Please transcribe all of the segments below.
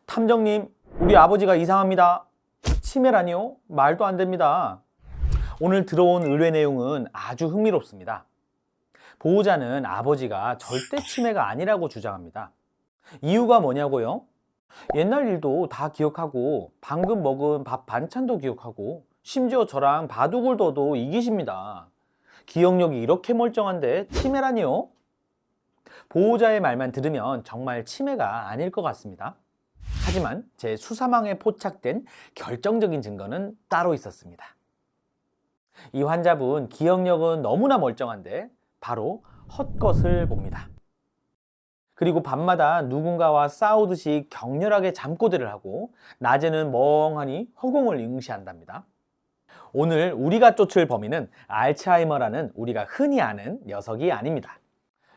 탐정님, 우리 아버지가 이상합니다. 치매라니요? 말도 안 됩니다. 오늘 들어온 의뢰 내용은 아주 흥미롭습니다. 보호자는 아버지가 절대 치매가 아니라고 주장합니다. 이유가 뭐냐고요? 옛날 일도 다 기억하고 방금 먹은 밥 반찬도 기억하고 심지어 저랑 바둑을 둬도 이기십니다. 기억력이 이렇게 멀쩡한데 치매라니요? 보호자의 말만 들으면 정말 치매가 아닐 것 같습니다. 하지만 제 수사망에 포착된 결정적인 증거는 따로 있었습니다. 이 환자분 기억력은 너무나 멀쩡한데 바로 헛것을 봅니다. 그리고 밤마다 누군가와 싸우듯이 격렬하게 잠꼬대를 하고 낮에는 멍하니 허공을 응시한답니다. 오늘 우리가 쫓을 범인은 알츠하이머라는 우리가 흔히 아는 녀석이 아닙니다.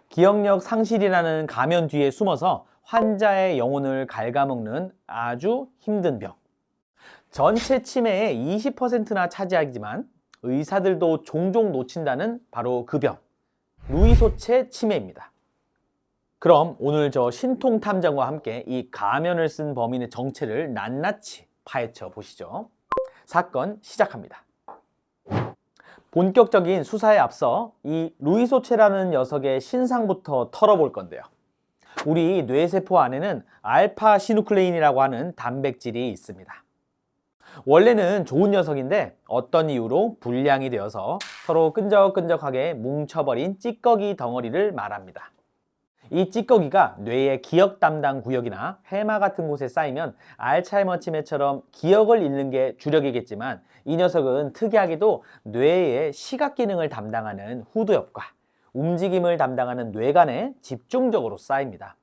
기억력 상실이라는 가면 뒤에 숨어서 환자의 영혼을 갉아먹는 아주 힘든 병. 전체 치매의 20%나 차지하지만 의사들도 종종 놓친다는 바로 그 병. 루이소체 치매입니다. 그럼 오늘 저 신통탐정과 함께 이 가면을 쓴 범인의 정체를 낱낱이 파헤쳐 보시죠. 사건 시작합니다. 본격적인 수사에 앞서 이 루이소체라는 녀석의 신상부터 털어볼 건데요. 우리 뇌세포 안에는 알파시누클레인이라고 하는 단백질이 있습니다. 원래는 좋은 녀석인데 어떤 이유로 불량이 되어서 서로 끈적끈적하게 뭉쳐버린 찌꺼기 덩어리를 말합니다. 이 찌꺼기가 뇌의 기억 담당 구역이나 해마 같은 곳에 쌓이면 알츠하이머 치매처럼 기억을 잃는 게 주력이겠지만 이 녀석은 특이하게도 뇌의 시각 기능을 담당하는 후두엽과 움직임을 담당하는 뇌간에 집중적으로 쌓입니다.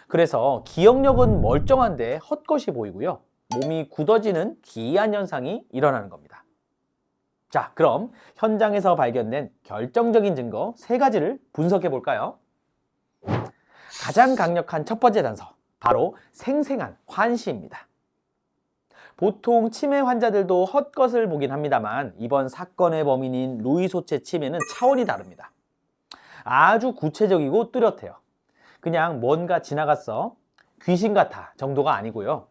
그래서 기억력은 멀쩡한데 헛것이 보이고요. 몸이 굳어지는 기이한 현상이 일어나는 겁니다. 자, 그럼 현장에서 발견된 결정적인 증거 3가지를 분석해 볼까요? 가장 강력한 첫 번째 단서, 바로 생생한 환시입니다. 보통 치매 환자들도 헛것을 보긴 합니다만 이번 사건의 범인인 루이소체 치매는 차원이 다릅니다. 아주 구체적이고 뚜렷해요. 그냥 뭔가 지나갔어, 귀신 같아 정도가 아니고요.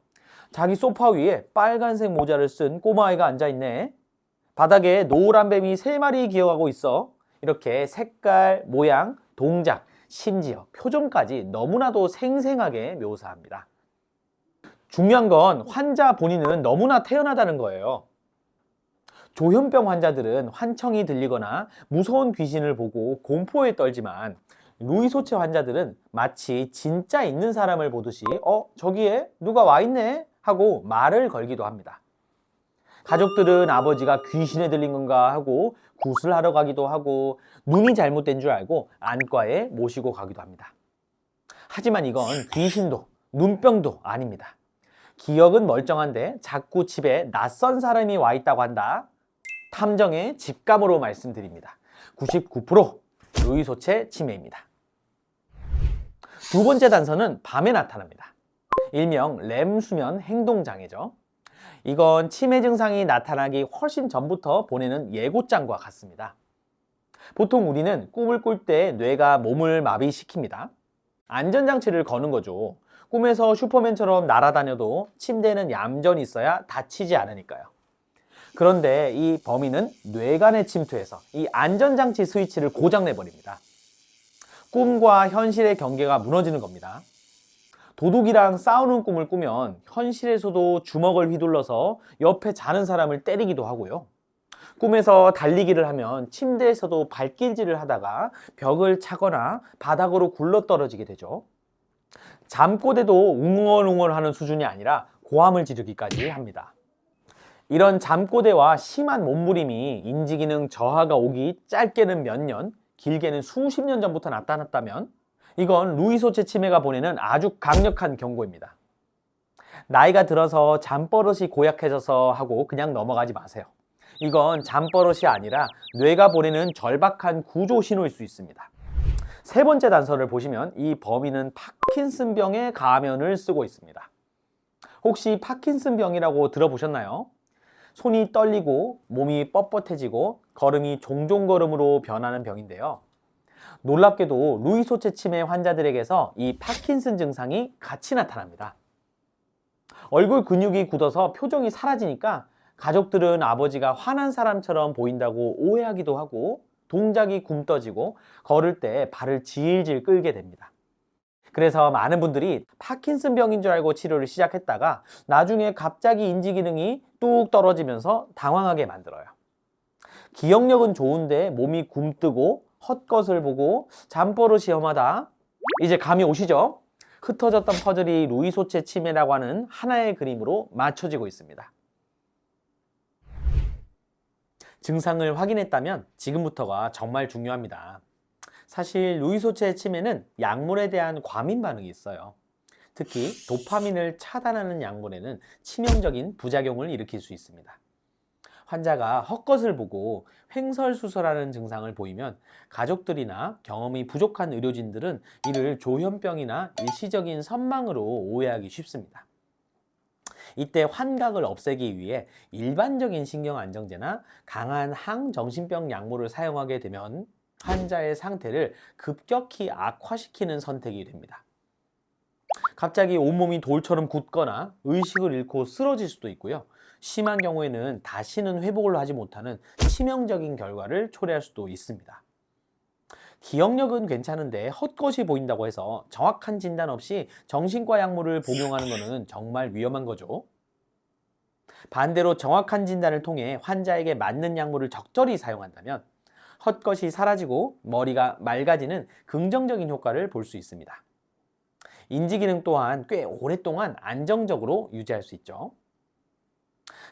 자기 소파 위에 빨간색 모자를 쓴 꼬마아이가 앉아있네. 바닥에 노란 뱀이 3마리 기어가고 있어. 이렇게 색깔, 모양, 동작, 심지어 표정까지 너무나도 생생하게 묘사합니다. 중요한 건 환자 본인은 너무나 태연하다는 거예요. 조현병 환자들은 환청이 들리거나 무서운 귀신을 보고 공포에 떨지만 루이소체 환자들은 마치 진짜 있는 사람을 보듯이 저기에 누가 와 있네 하고 말을 걸기도 합니다. 가족들은 아버지가 귀신에 들린 건가 하고 구슬하러 가기도 하고 눈이 잘못된 줄 알고 안과에 모시고 가기도 합니다. 하지만 이건 귀신도 눈병도 아닙니다. 기억은 멀쩡한데 자꾸 집에 낯선 사람이 와 있다고 한다. 탐정의 직감으로 말씀드립니다. 99% 루이소체 치매입니다. 두 번째 단서는 밤에 나타납니다. 일명 렘 수면 행동장애죠. 이건 치매 증상이 나타나기 훨씬 전부터 보내는 예고장과 같습니다. 보통 우리는 꿈을 꿀 때 뇌가 몸을 마비시킵니다. 안전장치를 거는 거죠. 꿈에서 슈퍼맨처럼 날아다녀도 침대에는 얌전히 있어야 다치지 않으니까요. 그런데 이 범인은 뇌간에 침투해서 이 안전장치 스위치를 고장내버립니다. 꿈과 현실의 경계가 무너지는 겁니다. 도둑이랑 싸우는 꿈을 꾸면 현실에서도 주먹을 휘둘러서 옆에 자는 사람을 때리기도 하고요. 꿈에서 달리기를 하면 침대에서도 발길질을 하다가 벽을 차거나 바닥으로 굴러떨어지게 되죠. 잠꼬대도 웅얼웅얼하는 수준이 아니라 고함을 지르기까지 합니다. 이런 잠꼬대와 심한 몸부림이 인지기능 저하가 오기 짧게는 몇 년, 길게는 수십 년 전부터 나타났다면 이건 루이소체 치매가 보내는 아주 강력한 경고입니다. 나이가 들어서 잠버릇이 고약해져서 하고 그냥 넘어가지 마세요. 이건 잠버릇이 아니라 뇌가 보내는 절박한 구조 신호일 수 있습니다. 세 번째 단서를 보시면 이 범인은 파킨슨병의 가면을 쓰고 있습니다. 혹시 파킨슨병이라고 들어보셨나요? 손이 떨리고 몸이 뻣뻣해지고 걸음이 종종걸음으로 변하는 병인데요. 놀랍게도 루이소체 치매 환자들에게서 이 파킨슨 증상이 같이 나타납니다. 얼굴 근육이 굳어서 표정이 사라지니까 가족들은 아버지가 화난 사람처럼 보인다고 오해하기도 하고 동작이 굼떠지고 걸을 때 발을 질질 끌게 됩니다. 그래서 많은 분들이 파킨슨 병인 줄 알고 치료를 시작했다가 나중에 갑자기 인지 기능이 뚝 떨어지면서 당황하게 만들어요. 기억력은 좋은데 몸이 굼뜨고 헛것을 보고 잠버릇이 험하다. 이제 감이 오시죠? 흩어졌던 퍼즐이 루이소체 치매라고 하는 하나의 그림으로 맞춰지고 있습니다. 증상을 확인했다면 지금부터가 정말 중요합니다. 사실 루이소체 치매는 약물에 대한 과민 반응이 있어요. 특히 도파민을 차단하는 약물에는 치명적인 부작용을 일으킬 수 있습니다. 환자가 헛것을 보고 횡설수설하는 증상을 보이면 가족들이나 경험이 부족한 의료진들은 이를 조현병이나 일시적인 선망으로 오해하기 쉽습니다. 이때 환각을 없애기 위해 일반적인 신경안정제나 강한 항정신병 약물을 사용하게 되면 환자의 상태를 급격히 악화시키는 선택이 됩니다. 갑자기 온몸이 돌처럼 굳거나 의식을 잃고 쓰러질 수도 있고요. 심한 경우에는 다시는 회복을 하지 못하는 치명적인 결과를 초래할 수도 있습니다. 기억력은 괜찮은데 헛것이 보인다고 해서 정확한 진단 없이 정신과 약물을 복용하는 것은 정말 위험한 거죠. 반대로 정확한 진단을 통해 환자에게 맞는 약물을 적절히 사용한다면 헛것이 사라지고 머리가 맑아지는 긍정적인 효과를 볼 수 있습니다. 인지기능 또한 꽤 오랫동안 안정적으로 유지할 수 있죠.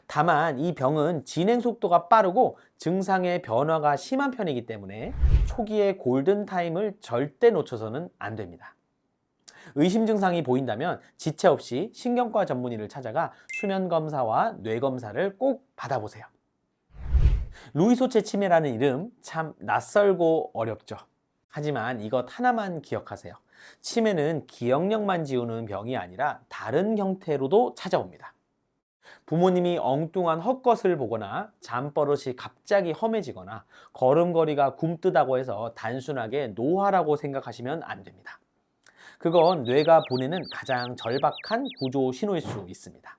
다만 이 병은 진행 속도가 빠르고 증상의 변화가 심한 편이기 때문에 초기의 골든타임을 절대 놓쳐서는 안 됩니다. 의심 증상이 보인다면 지체 없이 신경과 전문의를 찾아가 수면 검사와 뇌 검사를 꼭 받아보세요. 루이소체 치매라는 이름 참 낯설고 어렵죠. 하지만 이것 하나만 기억하세요. 치매는 기억력만 지우는 병이 아니라 다른 형태로도 찾아옵니다. 부모님이 엉뚱한 헛것을 보거나 잠버릇이 갑자기 험해지거나 걸음걸이가 굼뜨다고 해서 단순하게 노화라고 생각하시면 안 됩니다. 그건 뇌가 보내는 가장 절박한 구조 신호일 수 있습니다.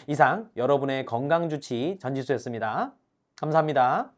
이상 여러분의 건강주치 전지수였습니다. 감사합니다.